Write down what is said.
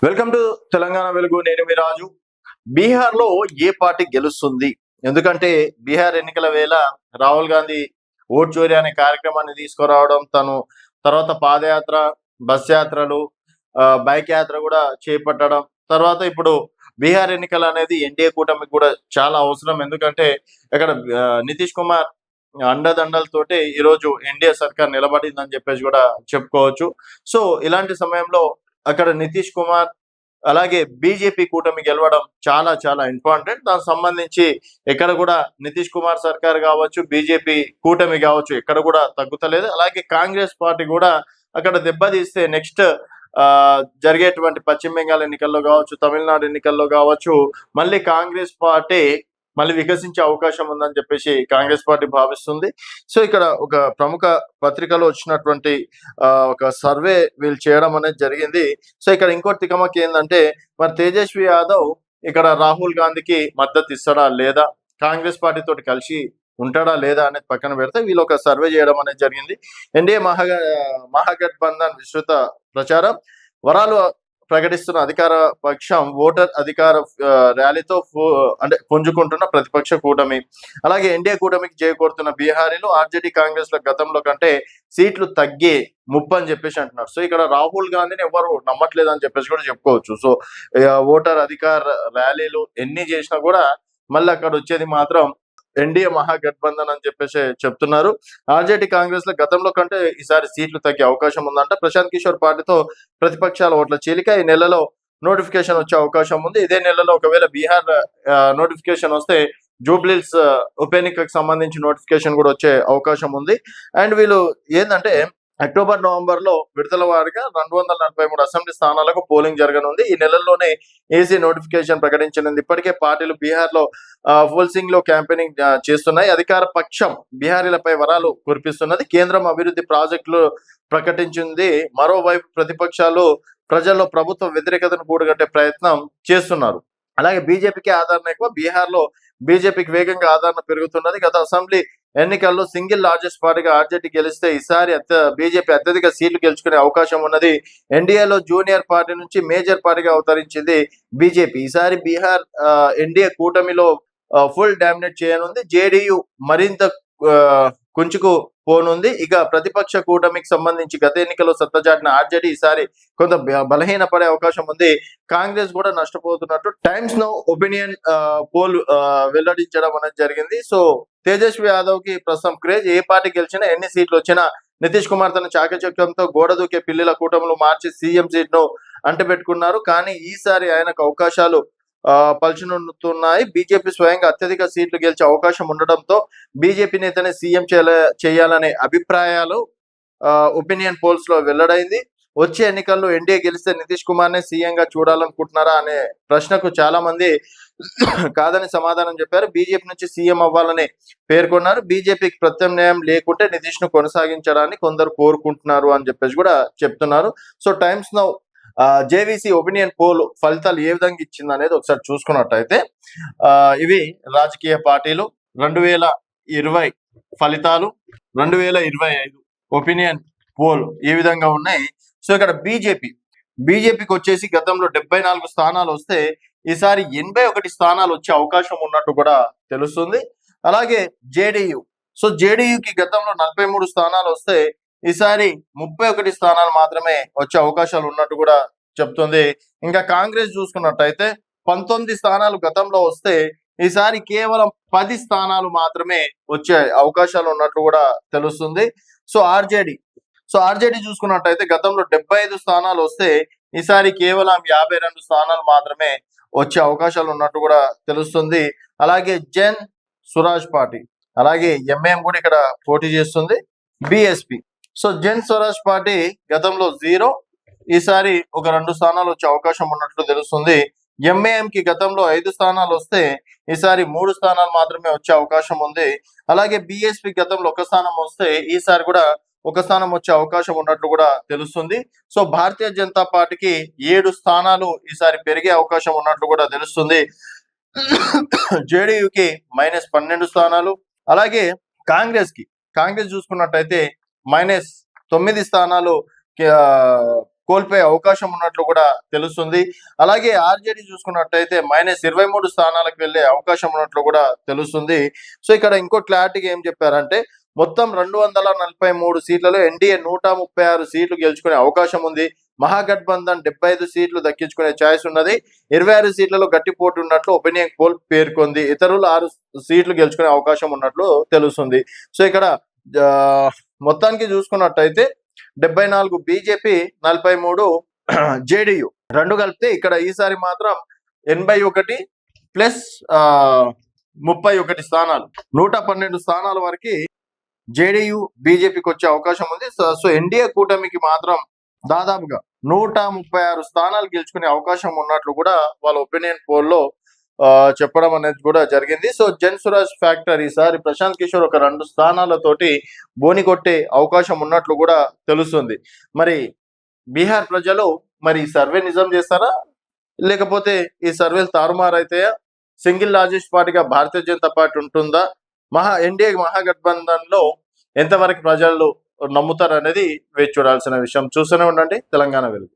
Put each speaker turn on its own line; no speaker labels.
Welcome to Telangana వెలుగు. నేను మీ రాజు. బీహార్ లో ఏ పార్టీ గెలుస్తుంది? ఎందుకంటే బీహార్ ఎన్నికల వేళ రాహుల్ గాంధీ ఓట్ చోరీ అనే కార్యక్రమాన్ని తీసుకురావడం, తను తర్వాత పాదయాత్ర, బస్ యాత్రలు, బైక్ యాత్ర కూడా చేపట్టడం, తర్వాత ఇప్పుడు బీహార్ ఎన్నికలు అనేది ఎన్డీఏ కూటమికి కూడా చాలా అవసరం. ఎందుకంటే ఇక్కడ నితీష్ కుమార్ అండదండలతోటి ఈరోజు ఎన్డీఏ సర్కార్ నిలబడిందని చెప్పేసి కూడా చెప్పుకోవచ్చు. సో ఇలాంటి సమయంలో అక్కడ నితీష్ కుమార్ అలాగే బీజేపీ కూటమి గెలవడం చాలా చాలా ఇంపార్టెంట్. దానికి సంబంధించి ఎక్కడ కూడా నితీష్ కుమార్ సర్కార్ కావచ్చు, బీజేపీ కూటమి కావచ్చు, ఎక్కడ కూడా తగ్గుతలేదు. అలాగే కాంగ్రెస్ పార్టీ కూడా అక్కడ దెబ్బతీస్తే నెక్స్ట్ జరిగేటువంటి పశ్చిమ బెంగాల్ ఎన్నికల్లో కావచ్చు, తమిళనాడు ఎన్నికల్లో కావచ్చు, మళ్ళీ కాంగ్రెస్ పార్టీ మళ్ళీ వికసించే అవకాశం ఉందని చెప్పేసి కాంగ్రెస్ పార్టీ భావిస్తుంది. సో ఇక్కడ ఒక ప్రముఖ పత్రికలో వచ్చినటువంటి ఒక సర్వే వీళ్ళు చేయడం అనేది జరిగింది. సో ఇక్కడ ఇంకోటి తికమకి ఏంటంటే, మరి తేజస్వి యాదవ్ ఇక్కడ రాహుల్ గాంధీకి మద్దతు ఇస్తాడా లేదా, కాంగ్రెస్ పార్టీ తోటి కలిసి ఉంటాడా లేదా అనేది పక్కన పెడితే వీళ్ళు ఒక సర్వే చేయడం అనేది జరిగింది. ఎన్డీఏ మహాగఠబంధన్ విస్తృత ప్రచారం, వరాలు ప్రకటిస్తున్న అధికార పక్షం ఓటర్ అధికార ర్యాలీతో అంటే పుంజుకుంటున్న ప్రతిపక్ష కూటమి, అలాగే ఎన్డీఏ కూటమికి చేకూరుతున్న బీహారీలు ఆర్జేడీ కాంగ్రెస్ లో గతంలో కంటే సీట్లు తగ్గే ముప్పు అని చెప్పేసి అంటున్నారు. సో ఇక్కడ రాహుల్ గాంధీని ఎవరు నమ్మట్లేదు అని చెప్పేసి కూడా చెప్పుకోవచ్చు. సో ఓటర్ అధికార ర్యాలీలు ఎన్ని చేసినా కూడా మళ్ళీ అక్కడ వచ్చేది మాత్రం ఎన్డీఏ మహాగఠబంధన్ అని చెప్పేసి చెప్తున్నారు. ఆర్జేడీ కాంగ్రెస్ లో గతంలో కంటే ఈసారి సీట్లు తగ్గే అవకాశం ఉందంట. ప్రశాంత్ కిషోర్ పార్టీతో ప్రతిపక్షాల ఓట్ల చీలిక, ఈ నెలలో నోటిఫికేషన్ వచ్చే అవకాశం ఉంది. ఇదే నెలలో ఒకవేళ బీహార్ నోటిఫికేషన్ వస్తే జూబ్లీహిల్స్ ఉప ఎన్నికకు సంబంధించి నోటిఫికేషన్ కూడా వచ్చే అవకాశం ఉంది. అండ్ వీళ్ళు ఏంటంటే అక్టోబర్ నవంబర్ లో విడతల వారీగా 243 అసెంబ్లీ స్థానాలకు పోలింగ్ జరగనుంది. ఈ నెలల్లోనే ఏసీ నోటిఫికేషన్ ప్రకటించనుంది. ఇప్పటికే పార్టీలు బీహార్ లో ఫుల్సింగ్ లో క్యాంపెయినింగ్ చేస్తున్నాయి. అధికార పక్షం బీహారీలపై వరాలు కురిపిస్తున్నది. కేంద్రం అభివృద్ధి ప్రాజెక్టులు ప్రకటించింది. మరోవైపు ప్రతిపక్షాలు ప్రజల్లో ప్రభుత్వ వ్యతిరేకతను కూడగట్టే ప్రయత్నం చేస్తున్నారు. అలాగే బీజేపీకి ఆదరణ ఎక్కువ. బీహార్ లో బీజేపీకి వేగంగా ఆదరణ పెరుగుతున్నది. గత అసెంబ్లీ ఎన్నికల్లో సింగిల్ లార్జెస్ట్ పార్టీగా ఆర్జేడీ గెలిస్తే ఈసారి బీజేపీ అత్యధిక సీట్లు గెలుచుకునే అవకాశం ఉన్నది. ఎన్డీఏలో జూనియర్ పార్టీ నుంచి మేజర్ పార్టీగా అవతరించింది బీజేపీ. ఈసారి బీహార్ ఎన్డీఏ కూటమిలో ఫుల్ డామినేట్ చేయనుంది. జేడీయూ మరింత కుంచుకు పోనుంది. ఇక ప్రతిపక్ష కూటమికి సంబంధించి గత ఎన్నికల్లో సత్తజాటిన ఆర్జేడీ ఈసారి కొంత బలహీన పడే అవకాశం ఉంది. కాంగ్రెస్ కూడా నష్టపోతున్నట్టు టైమ్స్ నౌ ఒపీనియన్ పోల్ వెల్లడించడం అనేది జరిగింది. సో తేజస్వి యాదవ్ కి ప్రస్తుతం క్రేజ్. ఏ పార్టీ గెలిచినా, ఎన్ని సీట్లు వచ్చినా నితీష్ కుమార్ తన చాకచక్యంతో గోడ దూకే పిల్లిల కూటములు మార్చి సీఎం సీట్ ను అంటబెట్టుకున్నారు. కానీ ఈసారి ఆయనకు అవకాశాలు పలుచనుతున్నాయి. బీజేపీ స్వయంగా అత్యధిక సీట్లు గెలిచే అవకాశం ఉండడంతో బీజేపీ నేతనే సీఎం చేయాలనే అభిప్రాయాలు ఒపీనియన్ పోల్స్ లో వెల్లడైంది. వచ్చే ఎన్నికల్లో ఎన్డీఏ గెలిస్తే నితీష్ కుమార్ నే సీఎం గా చూడాలనుకుంటున్నారా అనే ప్రశ్నకు చాలా మంది కాదని సమాధానం చెప్పారు. బీజేపీ నుంచి సీఎం అవ్వాలని పేర్కొన్నారు. బీజేపీకి ప్రత్యామ్నాయం లేకుంటే నితీష్ ను కొనసాగించడాన్ని కొందరు కోరుకుంటున్నారు అని చెప్పేసి కూడా చెప్తున్నారు. So times now JVC opinion poll ఫలితాలు ఏ విధంగా ఇచ్చింది అనేది ఒకసారి చూసుకున్నట్టయితే, ఇవి రాజకీయ పార్టీలు 2020 ఫలితాలు, 2025 ఒపీనియన్ పోల్ ఈ విధంగా ఉన్నాయి. సో ఇక్కడ బీజేపీకి వచ్చేసి గతంలో 74 స్థానాలు వస్తే ఈసారి 81 స్థానాలు వచ్చే అవకాశం ఉన్నట్టు కూడా తెలుస్తుంది. అలాగే జేడీయూ, సో జేడీయూకి గతంలో 43 స్థానాలు వస్తే ఈసారి 31 స్థానాలు మాత్రమే వచ్చే అవకాశాలు ఉన్నట్టు కూడా చెప్తుంది. ఇంకా కాంగ్రెస్ చూసుకున్నట్టయితే 19 స్థానాలు గతంలో వస్తే ఈసారి కేవలం 10 స్థానాలు మాత్రమే వచ్చే అవకాశాలు ఉన్నట్లు కూడా తెలుస్తుంది. సో ఆర్జేడీ చూసుకున్నట్టయితే గతంలో 75 స్థానాలు వస్తే ఈసారి కేవలం 52 స్థానాలు మాత్రమే వచ్చే అవకాశాలు ఉన్నట్టు కూడా తెలుస్తుంది. అలాగే జన్ స్వరాజ్ పార్టీ, అలాగే ఎంఐఎం కూడా ఇక్కడ పోటీ చేస్తుంది. BSP, so Jan Swaraj party గతంలో 0, ఈసారి ఒక 2 స్థానాలు వచ్చే అవకాశం ఉన్నట్లు తెలుస్తుంది. ఎంఐఎం కి గతంలో 5 స్థానాలు వస్తే ఈసారి 3 స్థానాలు మాత్రమే వచ్చే అవకాశం ఉంది. అలాగే బీఎస్పీ గతంలో 1 స్థానం వస్తే ఈసారి కూడా 1 స్థానం వచ్చే అవకాశం ఉన్నట్లు కూడా తెలుస్తుంది. సో భారతీయ జనతా పార్టీకి 7 స్థానాలు ఈసారి పెరిగే అవకాశం ఉన్నట్లు కూడా తెలుస్తుంది. జేడీయూకి -12 స్థానాలు. అలాగే కాంగ్రెస్ చూసుకున్నట్టయితే -9 స్థానాలు కోల్పోయే అవకాశం ఉన్నట్లు కూడా తెలుస్తుంది. అలాగే ఆర్జేడీ చూసుకున్నట్టయితే -23 స్థానాలకు వెళ్లే అవకాశం ఉన్నట్లు కూడా తెలుస్తుంది. సో ఇక్కడ ఇంకో క్లారిటీగా ఏం చెప్పారంటే మొత్తం 243 సీట్లలో ఎన్డీఏ 136 సీట్లు గెలుచుకునే అవకాశం ఉంది. మహాగఠబంధన్ 75 సీట్లు దక్కించుకునే ఛాయిస్ ఉన్నది. 26 సీట్లలో గట్టి పోటీ ఉన్నట్లు ఒపీనియన్ పోల్ పేర్కొంది. ఇతరులు 6 సీట్లు గెలుచుకునే అవకాశం ఉన్నట్లు తెలుస్తుంది. సో ఇక్కడ మొత్తానికి చూసుకున్నట్టయితే 74 బీజేపీ, 43 జేడీయూ రెండు కలిపితే ఇక్కడ ఈసారి మాత్రం 81 ప్లస్ 31 స్థానాలు, 112 స్థానాల వరకు జేడీయూ బీజేపీకి వచ్చే అవకాశం ఉంది. సో ఎన్డీఏ కూటమికి మాత్రం దాదాపుగా 136 స్థానాలు గెలుచుకునే అవకాశం ఉన్నట్లు కూడా వాళ్ళ ఒపీనియన్ పోల్లో చెప్పడం అనేది కూడా జరిగింది. సో జన్ స్వరాజ్ ఫ్యాక్టర్ ఈసారి ప్రశాంత్ కిషోర్ ఒక 2 స్థానాలతోటి బోని కొట్టే అవకాశం ఉన్నట్లు కూడా తెలుస్తుంది. మరి బీహార్ ప్రజలు మరి ఈ సర్వే నిజం చేస్తారా, లేకపోతే ఈ సర్వేలు తారుమారైతాయా? సింగిల్ లార్జెస్ట్ పార్టీగా భారతీయ జనతా పార్టీ ఉంటుందా? ఎన్డీఏ మహాగఠబంధన్ లో ఎంతవరకు ప్రజలు నమ్ముతారు అనేది వేచి చూడాల్సిన విషయం. చూస్తూనే ఉండండి తెలంగాణ వెలుగు.